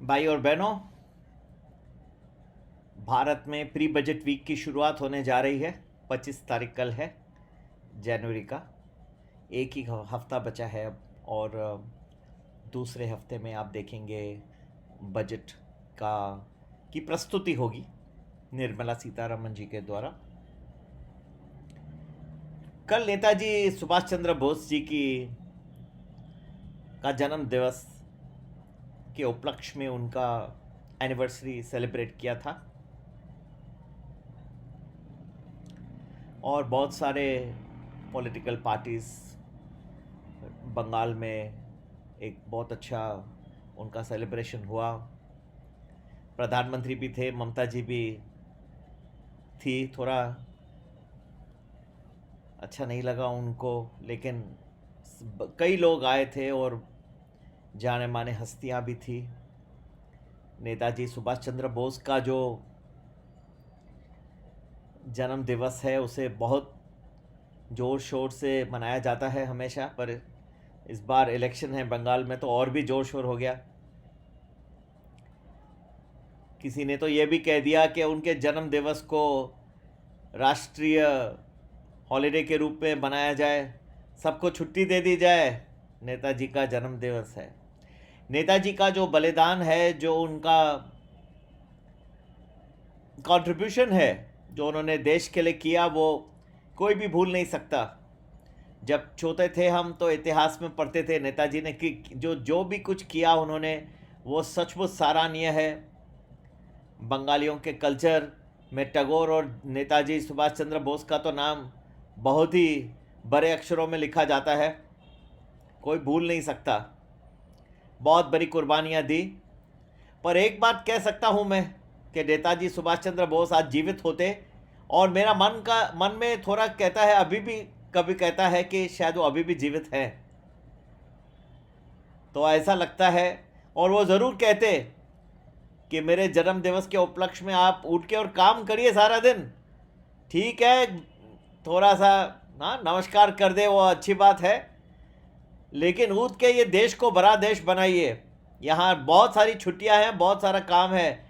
भाई और बहनों, भारत में प्री बजट वीक की शुरुआत होने जा रही है। 25 तारीख कल है, जनवरी का। एक ही हफ्ता बचा है अब। और दूसरे हफ्ते में आप देखेंगे बजट का की प्रस्तुति होगी निर्मला सीतारमन जी के द्वारा। कल नेताजी सुभाष चंद्र बोस जी की का जन्म दिवस के उपलक्ष्य में उनका एनिवर्सरी सेलिब्रेट किया था। और बहुत सारे पॉलिटिकल पार्टीज़ बंगाल में एक बहुत अच्छा उनका सेलिब्रेशन हुआ। प्रधानमंत्री भी थे, ममता जी भी थी। थोड़ा अच्छा नहीं लगा उनको, लेकिन कई लोग आए थे और जाने माने हस्तियां भी थी। नेताजी सुभाष चंद्र बोस का जो जन्म दिवस है उसे बहुत ज़ोर शोर से मनाया जाता है हमेशा, पर इस बार इलेक्शन है बंगाल में तो और भी ज़ोर शोर हो गया। किसी ने तो ये भी कह दिया कि उनके जन्म दिवस को राष्ट्रीय हॉलिडे के रूप में बनाया जाए, सबको छुट्टी दे दी जाए। नेताजी का जन्म दिवस है। नेताजी का जो बलिदान है, जो उनका कंट्रीब्यूशन है, जो उन्होंने देश के लिए किया, वो कोई भी भूल नहीं सकता। जब छोटे थे हम तो इतिहास में पढ़ते थे नेताजी ने कि जो जो भी कुछ किया उन्होंने, वो सचमुच सराहनीय है। बंगालियों के कल्चर में टैगोर और नेताजी सुभाष चंद्र बोस का तो नाम बहुत ही बड़े अक्षरों में लिखा जाता है, कोई भूल नहीं सकता। बहुत बड़ी कुर्बानियाँ दी। पर एक बात कह सकता हूँ मैं कि नेताजी सुभाष चंद्र बोस आज जीवित होते, और मेरा मन में थोड़ा कहता है, अभी भी कभी कहता है कि शायद वो अभी भी जीवित हैं। तो ऐसा लगता है। और वो ज़रूर कहते कि मेरे जन्म दिवस के उपलक्ष्य में आप उठ के और काम करिए सारा दिन। ठीक है, थोड़ा सा हाँ नमस्कार कर दे, वो अच्छी बात है, लेकिन उठ के ये देश को बड़ा देश बनाइए। यहाँ बहुत सारी छुट्टियाँ हैं, बहुत सारा काम है।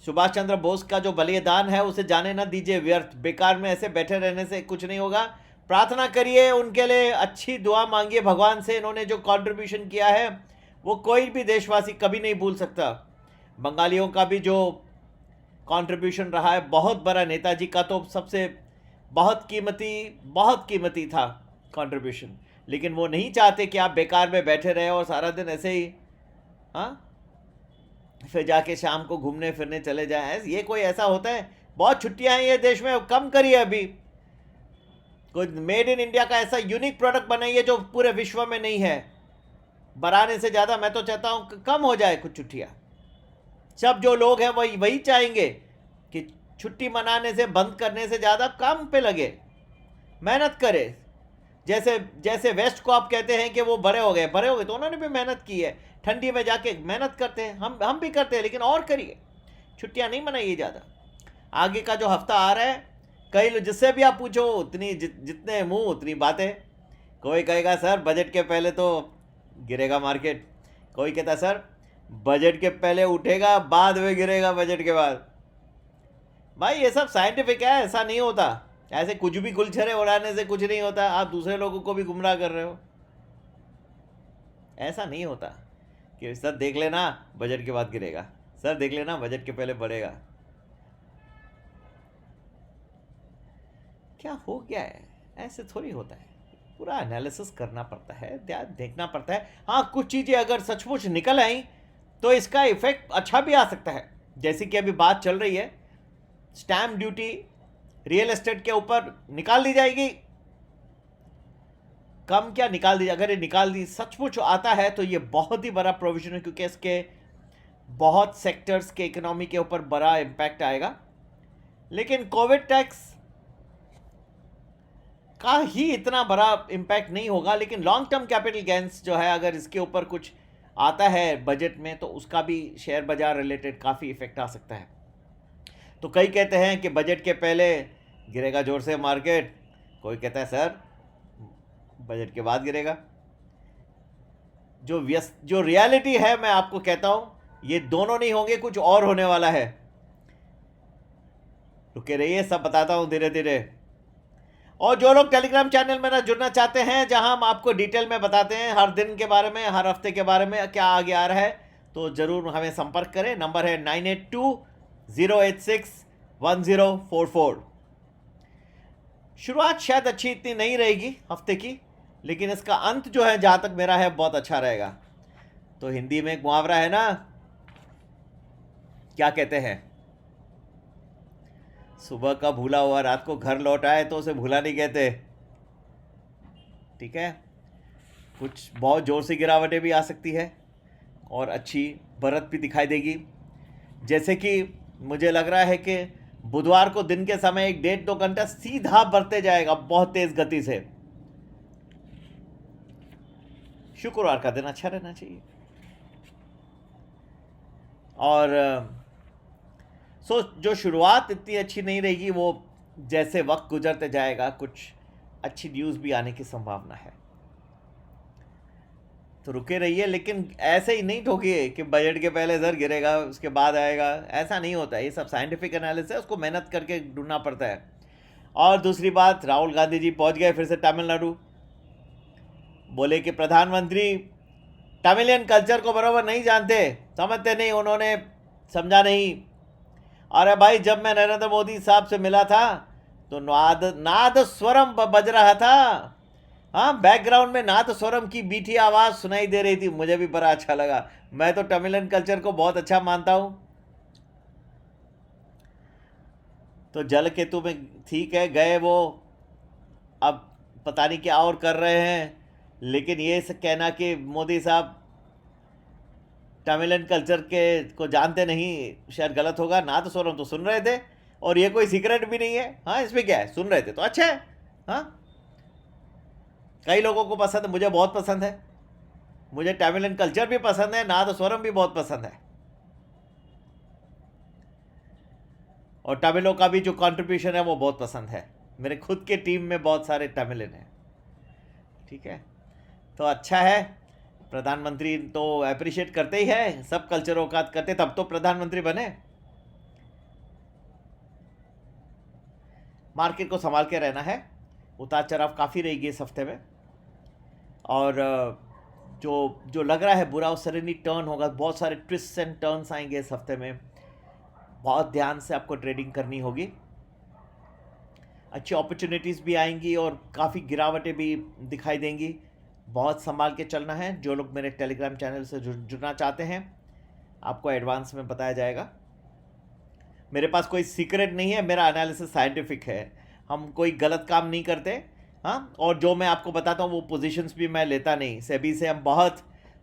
सुभाष चंद्र बोस का जो बलिदान है उसे जाने ना दीजिए व्यर्थ। बेकार में ऐसे बैठे रहने से कुछ नहीं होगा। प्रार्थना करिए उनके लिए, अच्छी दुआ मांगिए भगवान से। इन्होंने जो कंट्रीब्यूशन किया है वो कोई भी देशवासी कभी नहीं भूल सकता। बंगालियों का भी जो कंट्रीब्यूशन रहा है बहुत बड़ा, नेताजी का तो सबसे बहुत कीमती था कंट्रीब्यूशन। लेकिन वो नहीं चाहते कि आप बेकार में बैठे रहे और सारा दिन ऐसे ही हाँ फिर जाके शाम को घूमने फिरने चले जाएं। ये कोई ऐसा होता है? बहुत छुट्टियां हैं ये देश में, कम करिए। अभी कोई मेड इन इंडिया का ऐसा यूनिक प्रोडक्ट बनाइए जो पूरे विश्व में नहीं है। बढ़ाने से ज़्यादा मैं तो चाहता हूँ कम हो जाए कुछ छुट्टियाँ। सब जो लोग हैं वही वही चाहेंगे कि छुट्टी मनाने से, बंद करने से ज़्यादा काम पे लगे, मेहनत करे। जैसे जैसे वेस्ट को आप कहते हैं कि वो बड़े हो गए तो उन्होंने भी मेहनत की है। ठंडी में जाके मेहनत करते हैं, हम भी करते हैं, लेकिन और करिए, छुट्टियां नहीं मनाइए ज़्यादा। आगे का जो हफ्ता आ रहा है, कई लोग जिससे भी आप पूछो उतनी जितने मुंह उतनी बातें। कोई कहेगा सर बजट के पहले तो गिरेगा मार्केट, कोई कहता सर बजट के पहले उठेगा बाद में गिरेगा बजट के बाद। भाई ये सब साइंटिफिक है, ऐसा नहीं होता। ऐसे कुछ भी गुलछरे उड़ाने से कुछ नहीं होता। आप दूसरे लोगों को भी गुमराह कर रहे हो। ऐसा नहीं होता कि सर देख लेना बजट के बाद गिरेगा, सर देख लेना बजट के पहले बढ़ेगा। क्या हो गया है? ऐसे थोड़ी होता है। पूरा एनालिसिस करना पड़ता है, ध्यान देखना पड़ता है। हाँ, कुछ चीज़ें अगर सचमुच निकल आई तो इसका इफेक्ट अच्छा भी आ सकता है। जैसे कि अभी बात चल रही है, स्टैम्प ड्यूटी रियल एस्टेट के ऊपर निकाल दी जाएगी। कम क्या निकाल दी, अगर ये निकाल दी सचमुच आता है तो ये बहुत ही बड़ा प्रोविजन है, क्योंकि इसके बहुत सेक्टर्स के इकोनॉमी के ऊपर बड़ा इम्पैक्ट आएगा। लेकिन कोविड टैक्स का ही इतना बड़ा इम्पैक्ट नहीं होगा। लेकिन लॉन्ग टर्म कैपिटल गेंस जो है, अगर इसके ऊपर कुछ आता है बजट में तो उसका भी शेयर बाजार रिलेटेड काफ़ी इफेक्ट आ सकता है। तो कई कहते हैं कि बजट के पहले गिरेगा जोर से मार्केट, कोई कहता है सर बजट के बाद गिरेगा। जो रियलिटी है मैं आपको कहता हूँ, ये दोनों नहीं होंगे, कुछ और होने वाला है। रुके रहिए, सब बताता हूँ धीरे धीरे। और जो लोग टेलीग्राम चैनल में ना जुड़ना चाहते हैं, जहां हम आपको डिटेल में बताते हैं हर दिन के बारे में, हर हफ्ते के बारे में क्या आगे आ रहा है, तो ज़रूर हमें संपर्क करें। नंबर है 9820861044। शुरुआत शायद अच्छी इतनी नहीं रहेगी हफ्ते की, लेकिन इसका अंत जो है जहाँ तक मेरा है बहुत अच्छा रहेगा। तो हिंदी में एक मुहावरा है ना, क्या कहते हैं, सुबह का भूला हुआ रात को घर लौट आए तो उसे भूला नहीं कहते। ठीक है, कुछ बहुत ज़ोर से गिरावटें भी आ सकती है और अच्छी बढ़त भी दिखाई देगी। जैसे कि मुझे लग रहा है कि बुधवार को दिन के समय 1-1.5-2 घंटा सीधा बढ़ते जाएगा बहुत तेज गति से। शुक्रवार का दिन अच्छा रहना चाहिए। और जो शुरुआत इतनी अच्छी नहीं रहेगी, वो जैसे वक्त गुजरते जाएगा कुछ अच्छी न्यूज़ भी आने की संभावना है। तो रुके रहिए, लेकिन ऐसे ही नहीं ठोकिए कि बजट के पहले सर गिरेगा उसके बाद आएगा, ऐसा नहीं होता। ये सब साइंटिफिक एनालिसिस है, उसको मेहनत करके ढूंढना पड़ता है। और दूसरी बात, राहुल गांधी जी पहुंच गए फिर से तमिलनाडु। बोले कि प्रधानमंत्री तमिलियन कल्चर को बराबर नहीं जानते, समझते नहीं, उन्होंने समझा नहीं। अरे भाई, जब मैं नरेंद्र मोदी साहब से मिला था तो नाद स्वरम बज रहा था। हाँ, बैकग्राउंड में नाद स्वरम की मीठी आवाज़ सुनाई दे रही थी, मुझे भी बड़ा अच्छा लगा। मैं तो तमिलियन कल्चर को बहुत अच्छा मानता हूँ। तो जल केतु में ठीक है गए वो, अब पता नहीं क्या और कर रहे हैं, लेकिन ये कहना कि मोदी साहब तमिलियन कल्चर के को जानते नहीं शायद गलत होगा। नाद स्वरम तो सुन रहे थे, और ये कोई सीक्रेट भी नहीं है। हाँ, इसमें क्या है, सुन रहे थे तो अच्छा है। हाँ, कई लोगों को पसंद है, मुझे बहुत पसंद है। मुझे तमिलियन कल्चर भी पसंद है, नाद स्वरम भी बहुत पसंद है, और तमिलों का भी जो कंट्रीब्यूशन है वो बहुत पसंद है। मेरे खुद के टीम में बहुत सारे तमिलियन हैं। ठीक है, तो अच्छा है। प्रधानमंत्री तो अप्रिशिएट करते ही है, सब कल्चरों का करते, तब तो प्रधानमंत्री बने। मार्केट को संभाल के रहना है, उतार चढ़ाव काफ़ी रहेगी इस हफ्ते में। और जो लग रहा है बुरा, वो सडनली टर्न होगा। बहुत सारे ट्विस्ट एंड टर्न्स आएंगे इस हफ्ते में, बहुत ध्यान से आपको ट्रेडिंग करनी होगी। अच्छी अपॉर्चुनिटीज़ भी आएंगी और काफ़ी गिरावटें भी दिखाई देंगी। बहुत संभाल के चलना है। जो लोग मेरे टेलीग्राम चैनल से जुड़ना चाहते हैं, आपको एडवांस में बताया जाएगा। मेरे पास कोई सीक्रेट नहीं है, मेरा एनालिसिस साइंटिफिक है, हम कोई गलत काम नहीं करते। हाँ, और जो मैं आपको बताता हूँ वो पोजीशंस भी मैं लेता नहीं। सेबी से हम बहुत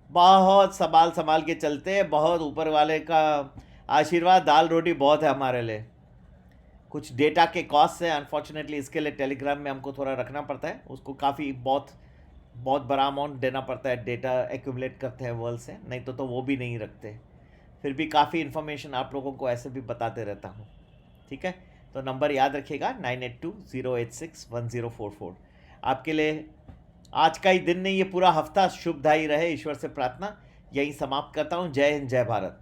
बहुत संभाल के चलते हैं। बहुत ऊपर वाले का आशीर्वाद, दाल रोटी बहुत है हमारे लिए। कुछ डेटा के कॉस्ट है, अनफॉर्चुनेटली इसके लिए टेलीग्राम में हमको थोड़ा रखना पड़ता है, उसको काफ़ी बहुत बड़ा अमाउंट देना पड़ता है। डेटा एक्यूमुलेट करते हैं वर्ल्ड से, नहीं तो वो भी नहीं रखते। फिर भी काफ़ी इन्फॉर्मेशन आप लोगों को ऐसे भी बताते रहता हूँ। ठीक है, तो नंबर याद रखिएगा 9820861044। आपके लिए आज का ही दिन नहीं, ये पूरा हफ्ता शुभदायी रहे, ईश्वर से प्रार्थना। यहीं समाप्त करता हूँ। जय हिंद, जय भारत।